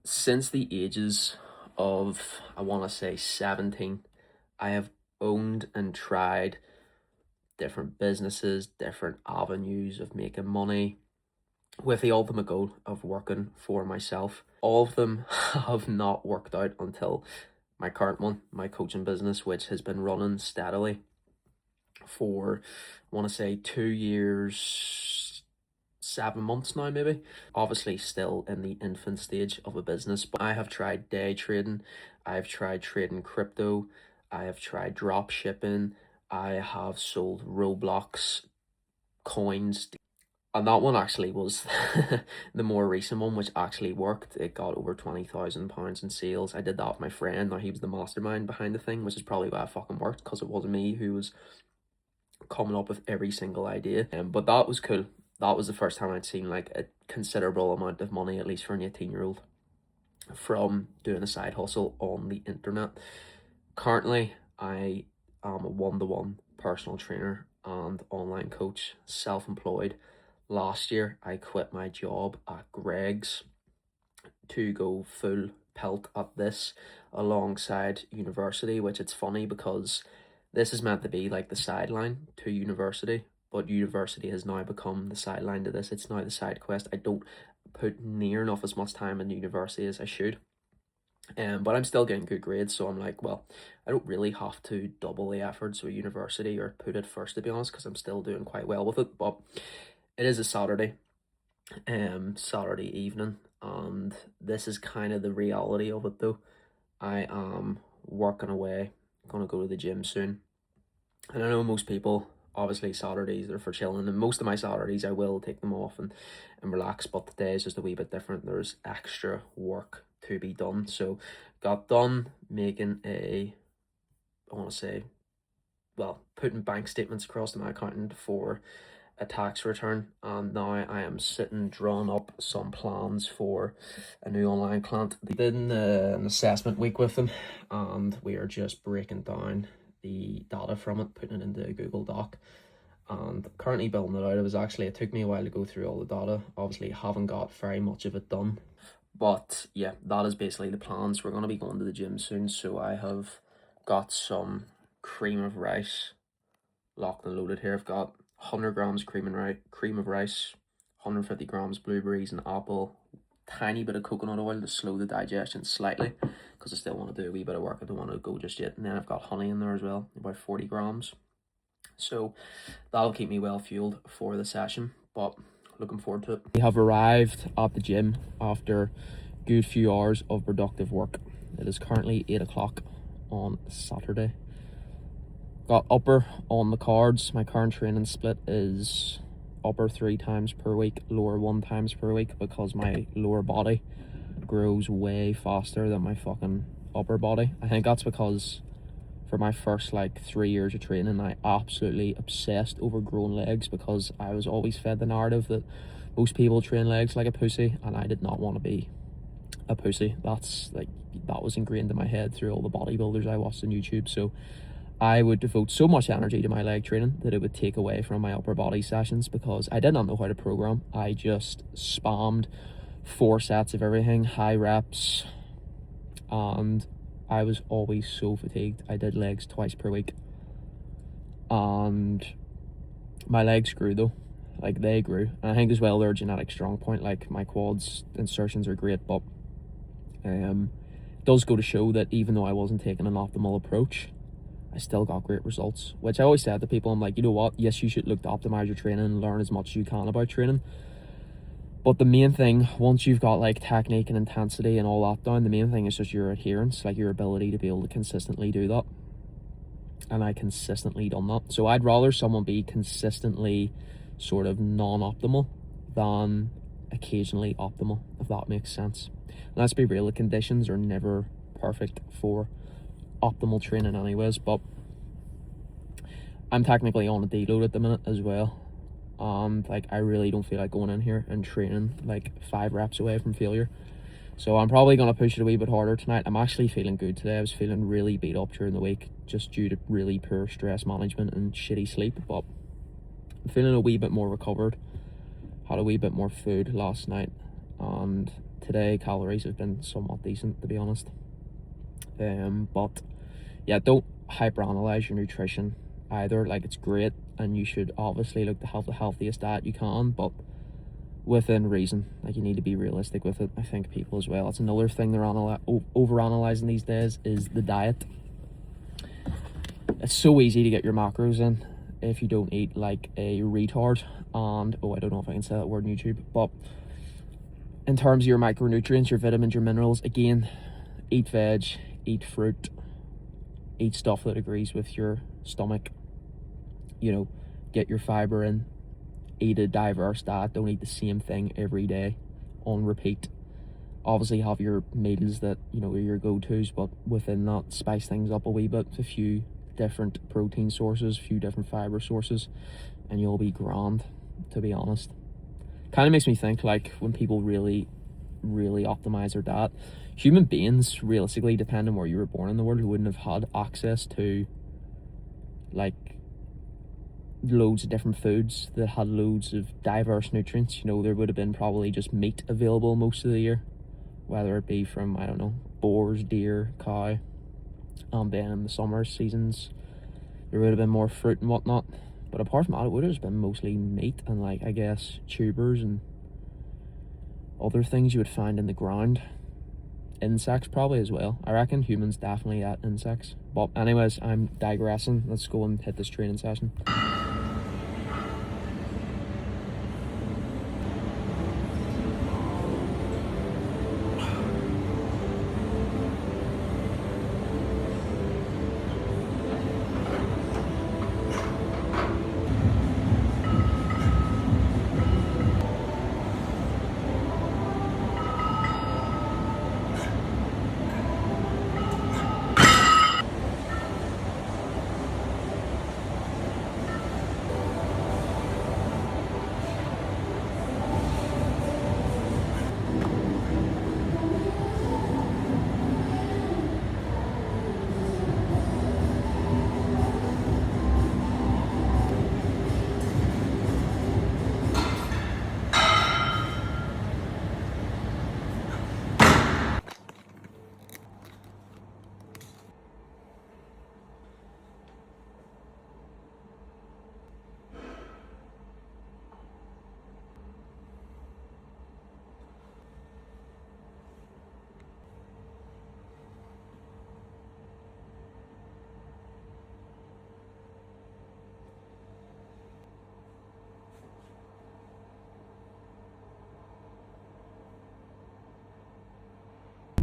Since the ages of, I want to say 17, I have owned and tried different businesses, different avenues of making money with the ultimate goal of working for myself. All of them have not worked out until my current one, my coaching business, which has been running steadily for, I want to say 2 years, 7 months now, maybe. Obviously, still in the infant stage of a business, but I have tried day trading, I've tried trading crypto, I have tried drop shipping, I have sold Roblox coins, and that one actually was the more recent one, which actually worked. It got over £20,000 in sales. I did that with my friend. Now he was the mastermind behind the thing, which is probably why it fucking worked, because it wasn't me who was coming up with every single idea. But that was cool. That was the first time I'd seen like a considerable amount of money, at least for an 18-year-old, from doing a side hustle on the internet. Currently, I am a one-to-one personal trainer and online coach, self-employed. Last year, I quit my job at Greg's to go full pelt at this alongside university, which it's funny because this is meant to be like the sideline to university, but university has now become the sideline to this. It's now the side quest. I don't put near enough as much time in university as I should. But I'm still getting good grades, so I'm like, well, I don't really have to double the efforts with university or put it first, to be honest, because I'm still doing quite well with it. But it is a Saturday evening, and this is kind of the reality of it though. I am working away, gonna go to the gym soon. And I know most people, obviously Saturdays are for chilling, and most of my Saturdays I will take them off and relax, but today is just a wee bit different. There's extra work to be done. So got done making I want to say, well, putting bank statements across to my accountant for a tax return, and now I am sitting drawing up some plans for a new online client. We did an assessment week with them, and we are just breaking down the data from it, putting it into a Google Doc, and currently building it out. It took me a while to go through all the data. Obviously haven't got very much of it done, but yeah, that is basically the plans. We're going to be going to the gym soon, so I have got some cream of rice locked and loaded here. I've got 100 grams cream of rice, 150 grams blueberries and apple, tiny bit of coconut oil to slow the digestion slightly, because I still want to do a wee bit of work. I don't want to go just yet. And then I've got honey in there as well, about 40 grams. So that'll keep me well fueled for the session, but looking forward to it. We have arrived at the gym after a good few hours of productive work. It is currently 8 o'clock on Saturday. Got upper on the cards. My current training split is upper 3 times per week, lower 1 times per week, because my lower body grows way faster than my fucking upper body. I think that's because for my first like 3 years of training, I absolutely obsessed over growing legs, because I was always fed the narrative that most people train legs like a pussy, and I did not want to be a pussy. That was ingrained in my head through all the bodybuilders I watched on YouTube. So I would devote so much energy to my leg training that it would take away from my upper body sessions, because I did not know how to program. I just spammed 4 sets of everything, high reps, and I was always so fatigued. I did legs twice per week, and my legs grew though. Like, they grew. And I think as well, they're a genetic strong point. Like, my quads insertions are great, but it does go to show that even though I wasn't taking an optimal approach, I still got great results, which I always said to people. I'm like, you know what? Yes, you should look to optimize your training and learn as much as you can about training. But the main thing, once you've got like technique and intensity and all that down, the main thing is just your adherence, like your ability to be able to consistently do that. And I consistently done that. So I'd rather someone be consistently sort of non-optimal than occasionally optimal, if that makes sense. And let's be real, the conditions are never perfect for optimal training anyways, but I'm technically on a deload at the minute as well, and like I really don't feel like going in here and training like 5 reps away from failure. So I'm probably going to push it a wee bit harder tonight. I'm actually feeling good today. I was feeling really beat up during the week just due to really poor stress management and shitty sleep, but I'm feeling a wee bit more recovered. Had a wee bit more food last night, and today calories have been somewhat decent, to be honest. But yeah, don't hyperanalyze your nutrition either. Like, it's great and you should obviously look to have the healthiest diet you can, but within reason. Like, you need to be realistic with it. I think people as well, it's another thing they're over-analyzing these days, is the diet. It's so easy to get your macros in if you don't eat like a retard. And I don't know if I can say that word on YouTube, but in terms of your micronutrients, your vitamins, your minerals, again, eat veg, eat fruit, eat stuff that agrees with your stomach, you know, get your fiber in, eat a diverse diet. Don't eat the same thing every day on repeat. Obviously have your meals that, you know, are your go-tos, but within that, spice things up a wee bit, a few different protein sources, a few different fiber sources, and you'll be grand, to be honest. Kind of makes me think, like, when people really optimize their diet, human beings, realistically, depending on where you were born in the world, who wouldn't have had access to like loads of different foods that had loads of diverse nutrients. You know, there would have been probably just meat available most of the year, whether it be from, I don't know, boars, deer, cow. And then in the summer seasons there would have been more fruit and whatnot, but apart from that, it would have just been mostly meat and, like, I guess, tubers and other things you would find in the ground. Insects probably as well. I reckon humans definitely ate insects. But anyways, I'm digressing. Let's go and hit this training session.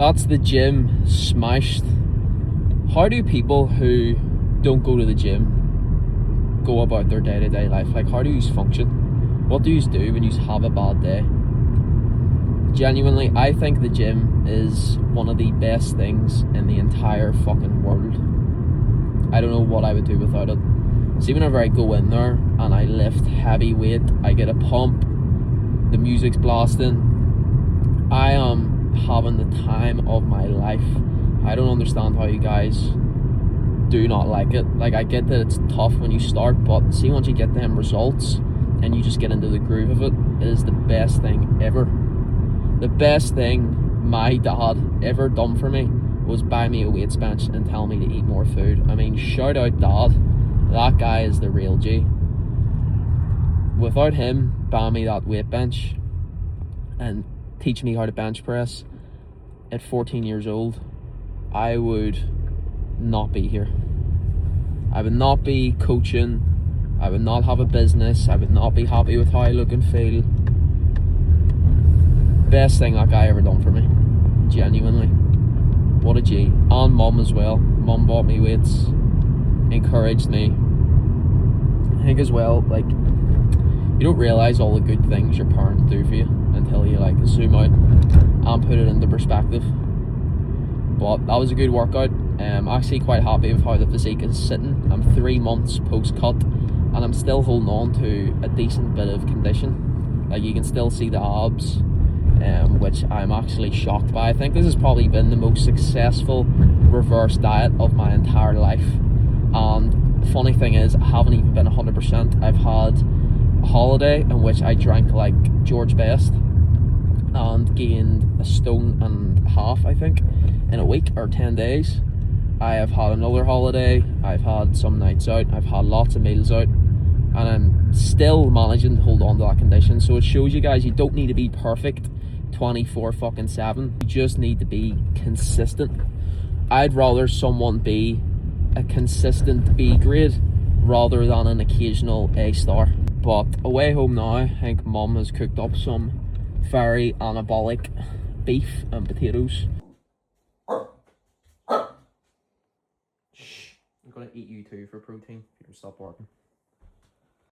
That's the gym smashed. How do people who don't go to the gym go about their day-to-day life? Like, how do you function? What do you do when you have a bad day? Genuinely, I think the gym is one of the best things in the entire fucking world. I don't know what I would do without it. See, whenever I go in there and I lift heavy weight, I get a pump, the music's blasting, I am having the time of my life. I don't understand how you guys do not like it. Like, I get that it's tough when you start, but see, once you get them results and you just get into the groove of it, it is the best thing ever. The best thing my dad ever done for me was buy me a weights bench and tell me to eat more food. I mean, shout out Dad. That guy is the real G. Without him buying me that weight bench and teach me how to bench press at 14 years old, I would not be here. I would not be coaching. I would not have a business. I would not be happy with how I look and feel. Best thing that guy ever done for me. Genuinely. What a G. And Mum as well. Mum bought me weights, encouraged me. I think as well, like, you don't realise all the good things your parents do for you until you, like, zoom out and put it into perspective. But that was a good workout. I'm actually quite happy with how the physique is sitting. I'm 3 months post-cut and I'm still holding on to a decent bit of condition. Like, you can still see the abs, which I'm actually shocked by. I think this has probably been the most successful reverse diet of my entire life. And the funny thing is, I haven't even been 100%. I've had a holiday in which I drank like George Best, and gained 1.5 stone, I think, in a week or 10 days. I have had another holiday, I've had some nights out, I've had lots of meals out, and I'm still managing to hold on to that condition. So it shows you guys, you don't need to be perfect 24/7. You just need to be consistent. I'd rather someone be a consistent B grade rather than an occasional A star. But away home now, I think Mum has cooked up some very anabolic beef and potatoes. Shh, I'm gonna eat you too for protein if you don't stop barking.